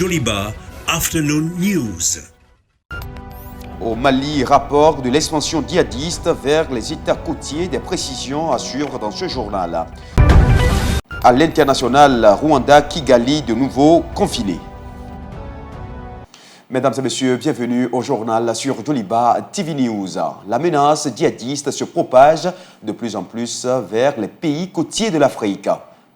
Joliba Afternoon News. Au Mali, rapport de l'expansion djihadiste vers les États côtiers, des précisions à suivre dans ce journal. À l'international, Rwanda, Kigali, de nouveau confiné. Mesdames et messieurs, bienvenue au journal sur Joliba TV News. La menace djihadiste se propage de plus en plus vers les pays côtiers de l'Afrique.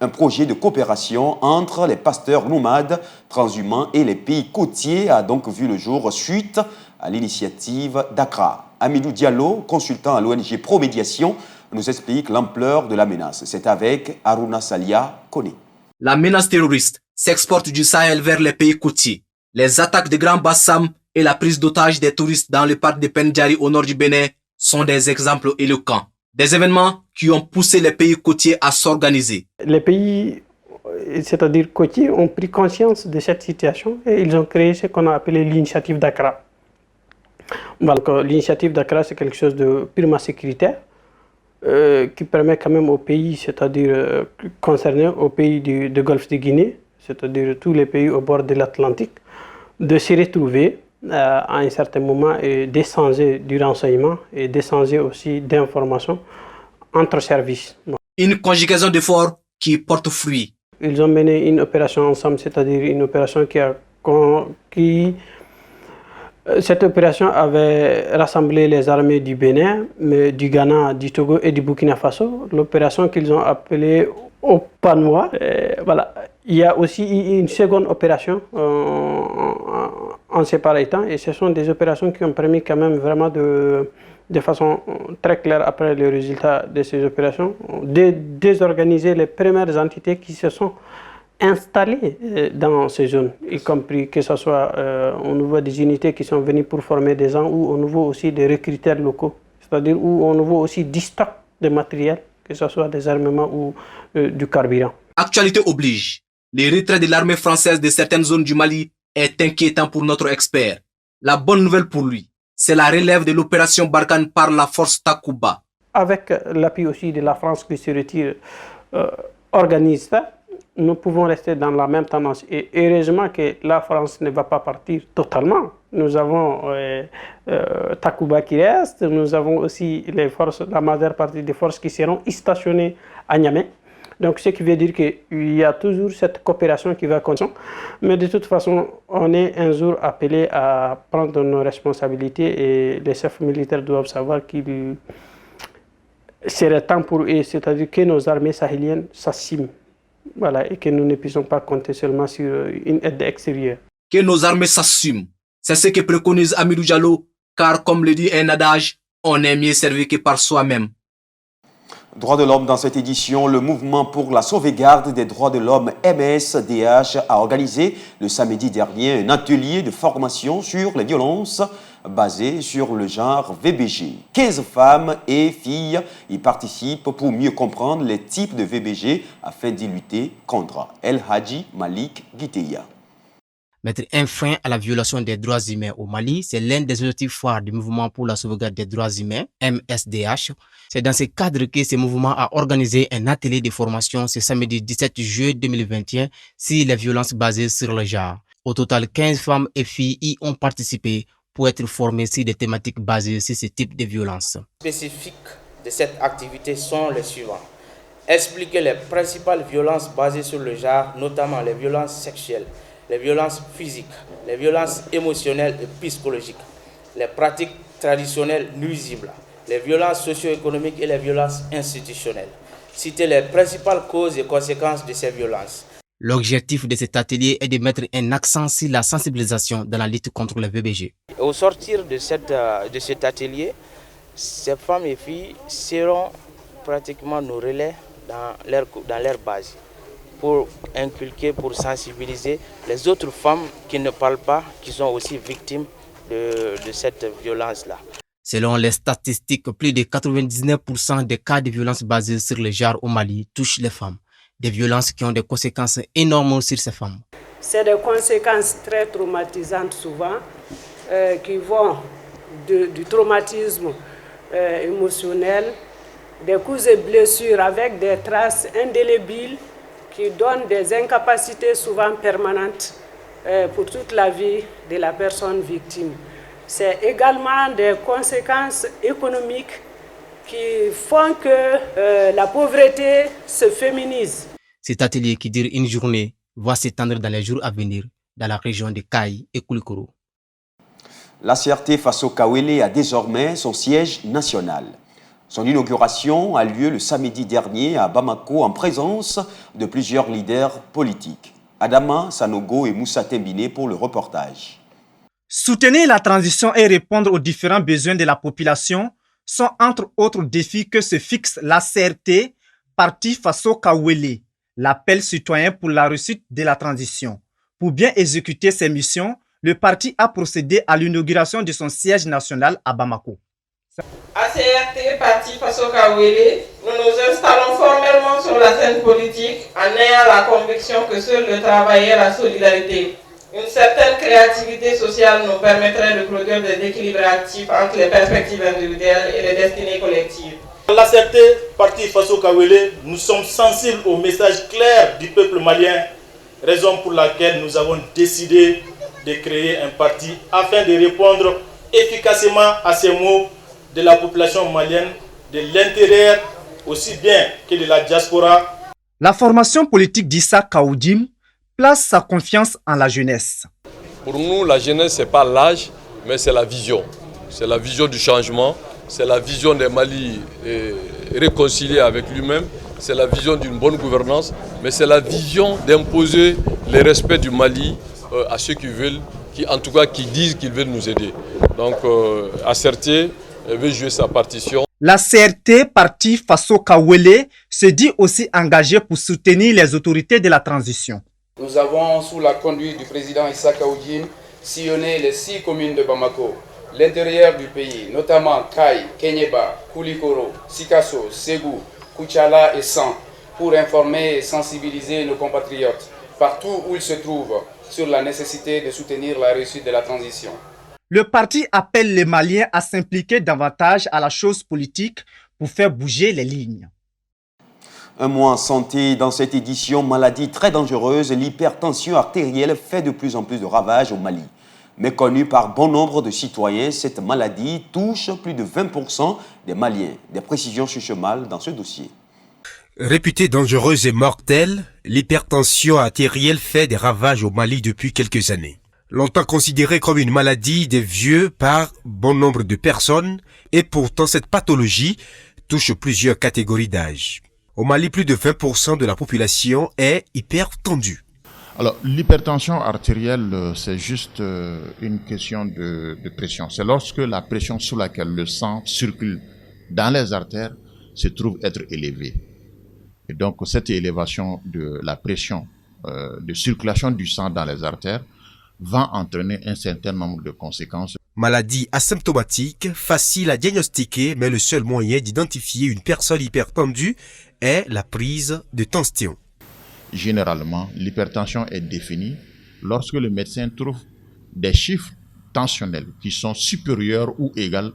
Un projet de coopération entre les pasteurs nomades transhumants et les pays côtiers a donc vu le jour suite à l'initiative d'Accra. Amidou Diallo, consultant à l'ONG Promédiation, nous explique l'ampleur de la menace. C'est avec Aruna Salia Kone. La menace terroriste s'exporte du Sahel vers les pays côtiers. Les attaques de Grand Bassam et la prise d'otages des touristes dans le parc de Pendjari au nord du Bénin sont des exemples éloquents. Des événements qui ont poussé les pays côtiers à s'organiser. Les pays, c'est-à-dire côtiers, ont pris conscience de cette situation et ils ont créé ce qu'on a appelé l'initiative d'Accra. L'initiative d'Accra, c'est quelque chose de purement sécuritaire qui permet quand même aux pays, c'est-à-dire concernés, aux pays du Golfe de Guinée, c'est-à-dire tous les pays au bord de l'Atlantique, de se retrouver à un certain moment et d'échanger du renseignement et d'échanger aussi d'informations entre services. Une conjugaison d'efforts qui porte fruit. Ils ont mené une opération ensemble, c'est-à-dire une opération cette opération avait rassemblé les armées du Bénin, du Ghana, du Togo et du Burkina Faso. L'opération qu'ils ont appelée Opanoa. Voilà. Il y a aussi une seconde opération en séparé temps et ce sont des opérations qui ont permis quand même vraiment de façon très claire après le résultat de ces opérations, de désorganiser les premières entités qui se sont installées dans ces zones, y compris que ce soit au niveau des unités qui sont venues pour former des gens ou au niveau aussi des recruteurs locaux, c'est-à-dire ou au niveau aussi du stock de matériel, que ce soit des armements ou du carburant. Actualité oblige. Le retrait de l'armée française de certaines zones du Mali est inquiétant pour notre expert. La bonne nouvelle pour lui, c'est la relève de l'opération Barkhane par la force Takuba. Avec l'appui aussi de la France qui se retire organise ça, nous pouvons rester dans la même tendance. Et heureusement que la France ne va pas partir totalement. Nous avons Takuba qui reste, nous avons aussi les forces, la majeure partie des forces qui seront stationnées à Niamey. Donc, ce qui veut dire qu'il y a toujours cette coopération qui va continuer. Mais de toute façon, on est un jour appelé à prendre nos responsabilités et les chefs militaires doivent savoir qu'il serait temps pour eux, c'est-à-dire que nos armées sahéliennes s'assument. Voilà, et que nous ne puissions pas compter seulement sur une aide extérieure. Que nos armées s'assument. C'est ce que préconise Amidou Diallo, car comme le dit un adage, on est mieux servi que par soi-même. Droits de l'homme dans cette édition, le mouvement pour la sauvegarde des droits de l'homme MSDH a organisé le samedi dernier un atelier de formation sur les violences basées sur le genre VBG. 15 femmes et filles y participent pour mieux comprendre les types de VBG afin d'y lutter contre. El Hadji Malik Giteya. Mettre un frein à la violation des droits humains au Mali, c'est l'un des objectifs forts du mouvement pour la sauvegarde des droits humains, MSDH. C'est dans ce cadre que ce mouvement a organisé un atelier de formation ce samedi 17 juillet 2021 sur les violences basées sur le genre. Au total, 15 femmes et filles y ont participé pour être formées sur des thématiques basées sur ce type de violence. Les spécifiques de cette activité sont les suivants. Expliquer les principales violences basées sur le genre, notamment les violences sexuelles, les violences physiques, les violences émotionnelles et psychologiques, les pratiques traditionnelles nuisibles, les violences socio-économiques et les violences institutionnelles. Citer les principales causes et conséquences de ces violences. L'objectif de cet atelier est de mettre un accent sur la sensibilisation dans la lutte contre le VBG. Au sortir de cet atelier, ces femmes et filles seront pratiquement nos relais dans leur base, pour inculquer, pour sensibiliser les autres femmes qui ne parlent pas, qui sont aussi victimes de cette violence-là. Selon les statistiques, plus de 99% des cas de violences basées sur le genre au Mali touchent les femmes. Des violences qui ont des conséquences énormes sur ces femmes. C'est des conséquences très traumatisantes souvent, qui vont du traumatisme émotionnel, des coups et blessures avec des traces indélébiles qui donnent des incapacités souvent permanentes pour toute la vie de la personne victime. C'est également des conséquences économiques qui font que la pauvreté se féminise. Cet atelier qui dure une journée va s'étendre dans les jours à venir dans la région de Kaï et Koulikoro. La CRT Faso Kawele a désormais son siège national. Son inauguration a lieu le samedi dernier à Bamako en présence de plusieurs leaders politiques. Adama Sanogo et Moussa Tembine pour le reportage. Soutenir la transition et répondre aux différents besoins de la population sont entre autres défis que se fixe la CRT, Parti Faso Kawele, l'appel citoyen pour la réussite de la transition. Pour bien exécuter ses missions, le parti a procédé à l'inauguration de son siège national à Bamako. À CRT, Parti Faso Kawele, nous nous installons formellement sur la scène politique en ayant la conviction que seul le travail et la solidarité, une certaine créativité sociale nous permettrait de produire des équilibres actifs entre les perspectives individuelles et les destinées collectives. À la CRT, Parti Faso Kawele, nous sommes sensibles au message clair du peuple malien, raison pour laquelle nous avons décidé de créer un parti afin de répondre efficacement à ces mots de la population malienne, de l'intérieur aussi bien que de la diaspora. La formation politique d'Issa Kaoudim place sa confiance en la jeunesse. Pour nous, la jeunesse, ce n'est pas l'âge, mais c'est la vision. C'est la vision du changement, c'est la vision d'un Mali réconcilié avec lui-même, c'est la vision d'une bonne gouvernance, mais c'est la vision d'imposer le respect du Mali à ceux qui veulent, qui disent qu'ils veulent nous aider. Donc, ACRT veut jouer sa partition. La CRT, Parti Faso Kawele, se dit aussi engagée pour soutenir les autorités de la transition. Nous avons, sous la conduite du président Issa Kaoudim, sillonné les 6 communes de Bamako, l'intérieur du pays, notamment Kaï, Kenyeba, Koulikoro, Sikasso, Ségou, Kouchala et San, pour informer et sensibiliser nos compatriotes, partout où ils se trouvent, sur la nécessité de soutenir la réussite de la transition. Le parti appelle les Maliens à s'impliquer davantage à la chose politique pour faire bouger les lignes. Un mois en santé dans cette édition, maladie très dangereuse, l'hypertension artérielle fait de plus en plus de ravages au Mali. Méconnue par bon nombre de citoyens, cette maladie touche plus de 20% des Maliens. Des précisions sur Chemal dans ce dossier. Réputée dangereuse et mortelle, l'hypertension artérielle fait des ravages au Mali depuis quelques années. Longtemps considérée comme une maladie des vieux par bon nombre de personnes, et pourtant cette pathologie touche plusieurs catégories d'âge. Au Mali, plus de 20% de la population est hypertendue. Alors, l'hypertension artérielle, c'est juste une question de pression. C'est lorsque la pression sous laquelle le sang circule dans les artères se trouve être élevée. Et donc, cette élévation de la pression de circulation du sang dans les artères va entraîner un certain nombre de conséquences. Maladie asymptomatique, facile à diagnostiquer, mais le seul moyen d'identifier une personne hypertendue est la prise de tension. Généralement, l'hypertension est définie lorsque le médecin trouve des chiffres tensionnels qui sont supérieurs ou égaux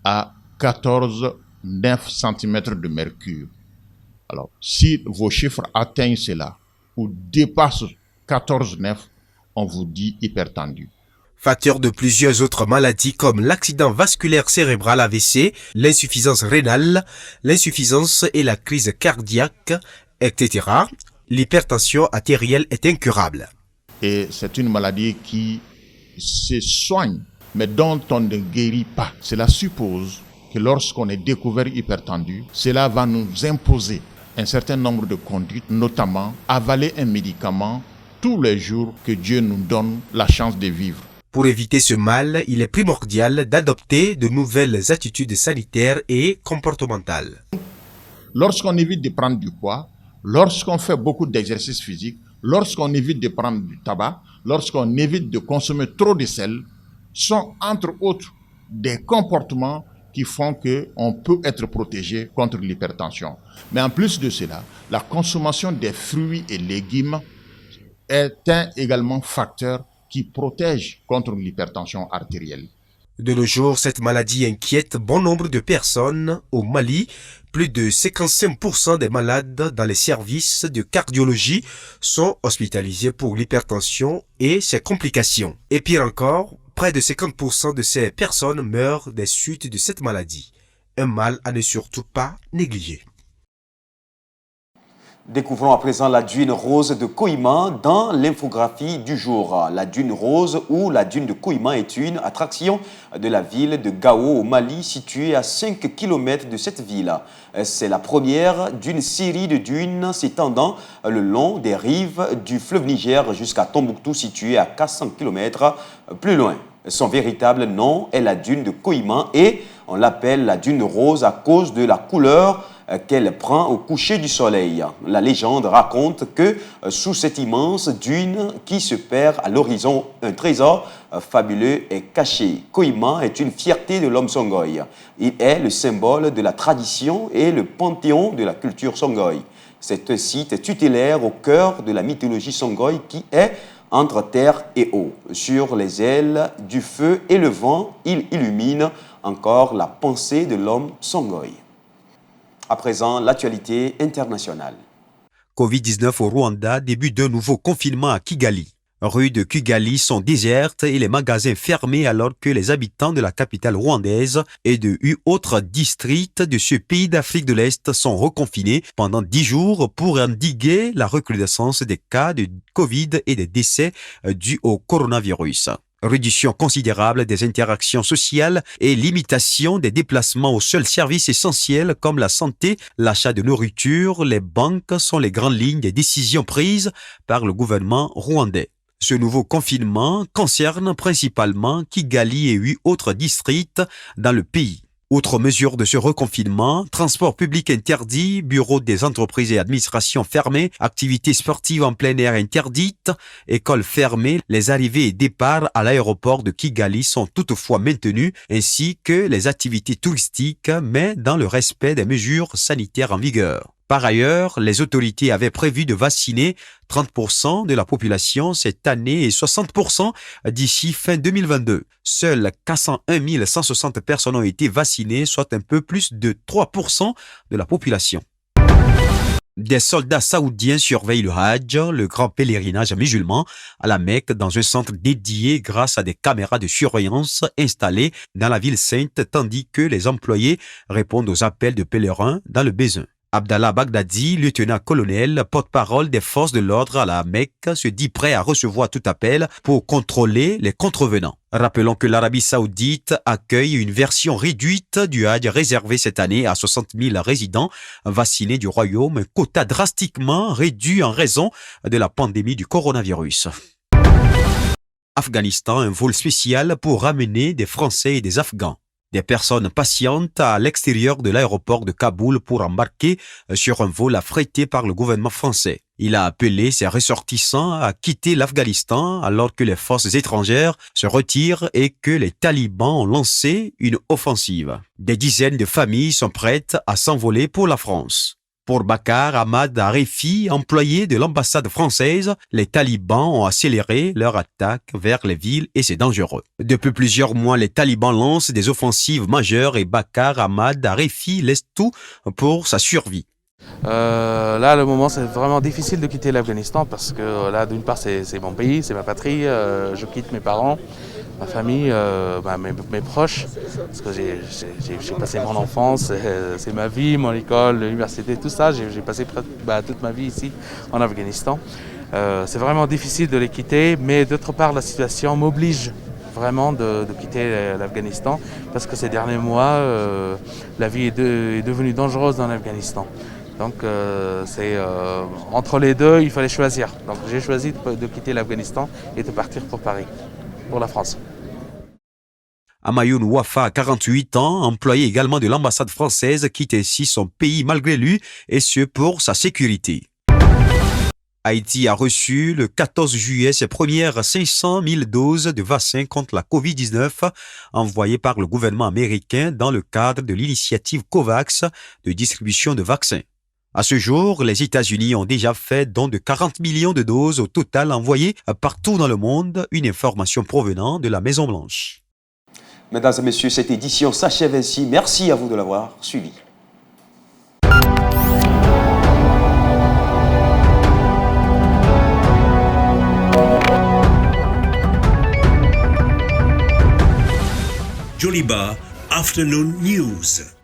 à 14,9 cm de mercure. Alors, si vos chiffres atteignent cela ou dépassent 14,9, on vous dit hypertendu. Facteur de plusieurs autres maladies comme l'accident vasculaire cérébral AVC, l'insuffisance rénale, l'insuffisance et la crise cardiaque, etc. L'hypertension artérielle est incurable. Et c'est une maladie qui se soigne, mais dont on ne guérit pas. Cela suppose que lorsqu'on est découvert hypertendu, cela va nous imposer un certain nombre de conduites, notamment avaler un médicament tous les jours que Dieu nous donne la chance de vivre. Pour éviter ce mal, il est primordial d'adopter de nouvelles attitudes sanitaires et comportementales. Lorsqu'on évite de prendre du poids, lorsqu'on fait beaucoup d'exercices physiques, lorsqu'on évite de prendre du tabac, lorsqu'on évite de consommer trop de sel, sont entre autres des comportements qui font qu'on peut être protégé contre l'hypertension. Mais en plus de cela, la consommation des fruits et légumes est également facteur qui protège contre l'hypertension artérielle. De nos jours, cette maladie inquiète bon nombre de personnes. Au Mali, plus de 55% des malades dans les services de cardiologie sont hospitalisés pour l'hypertension et ses complications. Et pire encore, près de 50% de ces personnes meurent des suites de cette maladie. Un mal à ne surtout pas négliger. Découvrons à présent la dune rose de Kohima dans l'infographie du jour. La dune rose ou la dune de Kohima est une attraction de la ville de Gao au Mali, située à 5 km de cette ville. C'est la première d'une série de dunes s'étendant le long des rives du fleuve Niger jusqu'à Tombouctou, située à 400 km plus loin. Son véritable nom est la dune de Kohima et on l'appelle la dune rose à cause de la couleur qu'elle prend au coucher du soleil. La légende raconte que sous cette immense dune qui se perd à l'horizon, un trésor fabuleux est caché. Kohima est une fierté de l'homme Songhai. Il est le symbole de la tradition et le panthéon de la culture Songhai. C'est un site tutélaire au cœur de la mythologie Songhai qui est entre terre et eau. Sur les ailes du feu et le vent, il illumine encore la pensée de l'homme Songhai. À présent, l'actualité internationale. Covid-19 au Rwanda, début d'un nouveau confinement à Kigali. Rues de Kigali sont désertes et les magasins fermés alors que les habitants de la capitale rwandaise et de 8 autres districts de ce pays d'Afrique de l'Est sont reconfinés pendant 10 jours pour endiguer la recrudescence des cas de Covid et des décès dus au coronavirus. Réduction considérable des interactions sociales et limitation des déplacements aux seuls services essentiels comme la santé, l'achat de nourriture, les banques sont les grandes lignes des décisions prises par le gouvernement rwandais. Ce nouveau confinement concerne principalement Kigali et 8 autres districts dans le pays. Autre mesure de ce reconfinement, transport public interdit, bureaux des entreprises et administrations fermés, activités sportives en plein air interdites, écoles fermées, les arrivées et départs à l'aéroport de Kigali sont toutefois maintenus, ainsi que les activités touristiques, mais dans le respect des mesures sanitaires en vigueur. Par ailleurs, les autorités avaient prévu de vacciner 30% de la population cette année et 60% d'ici fin 2022. Seules 401 160 personnes ont été vaccinées, soit un peu plus de 3% de la population. Des soldats saoudiens surveillent le Hajj, le grand pèlerinage musulman, à la Mecque dans un centre dédié grâce à des caméras de surveillance installées dans la ville sainte, tandis que les employés répondent aux appels de pèlerins dans le besoin. Abdallah Baghdadi, lieutenant-colonel, porte-parole des forces de l'ordre à la Mecque, se dit prêt à recevoir tout appel pour contrôler les contrevenants. Rappelons que l'Arabie Saoudite accueille une version réduite du Hajj réservée cette année à 60 000 résidents vaccinés du royaume, un quota drastiquement réduit en raison de la pandémie du coronavirus. Afghanistan, un vol spécial pour ramener des Français et des Afghans. Des personnes patientent à l'extérieur de l'aéroport de Kaboul pour embarquer sur un vol affrété par le gouvernement français. Il a appelé ses ressortissants à quitter l'Afghanistan alors que les forces étrangères se retirent et que les talibans ont lancé une offensive. Des dizaines de familles sont prêtes à s'envoler pour la France. Pour Bakar Ahmad Arefi, employé de l'ambassade française, les talibans ont accéléré leur attaque vers les villes et c'est dangereux. Depuis plusieurs mois, les talibans lancent des offensives majeures et Bakar Ahmad Arefi laisse tout pour sa survie. Là, le moment, c'est vraiment difficile de quitter l'Afghanistan parce que là, d'une part, c'est mon pays, c'est ma patrie. Je quitte mes parents, ma famille, mes proches, parce que j'ai passé mon enfance, c'est ma vie, mon école, l'université, tout ça. J'ai passé toute ma vie ici en Afghanistan. C'est vraiment difficile de les quitter, mais d'autre part, la situation m'oblige vraiment de quitter l'Afghanistan parce que ces derniers mois, la vie est devenue dangereuse dans l'Afghanistan. Donc entre les deux, il fallait choisir. Donc j'ai choisi de quitter l'Afghanistan et de partir pour Paris, pour la France. Amayoun Wafa, 48 ans, employé également de l'ambassade française, quitte ainsi son pays malgré lui et ce pour sa sécurité. Haïti a reçu le 14 juillet ses premières 500 000 doses de vaccins contre la COVID-19 envoyées par le gouvernement américain dans le cadre de l'initiative COVAX de distribution de vaccins. À ce jour, les États-Unis ont déjà fait don de 40 millions de doses au total envoyées partout dans le monde, une information provenant de la Maison-Blanche. Mesdames et messieurs, cette édition s'achève ainsi. Merci à vous de l'avoir suivi. Joliba Afternoon News.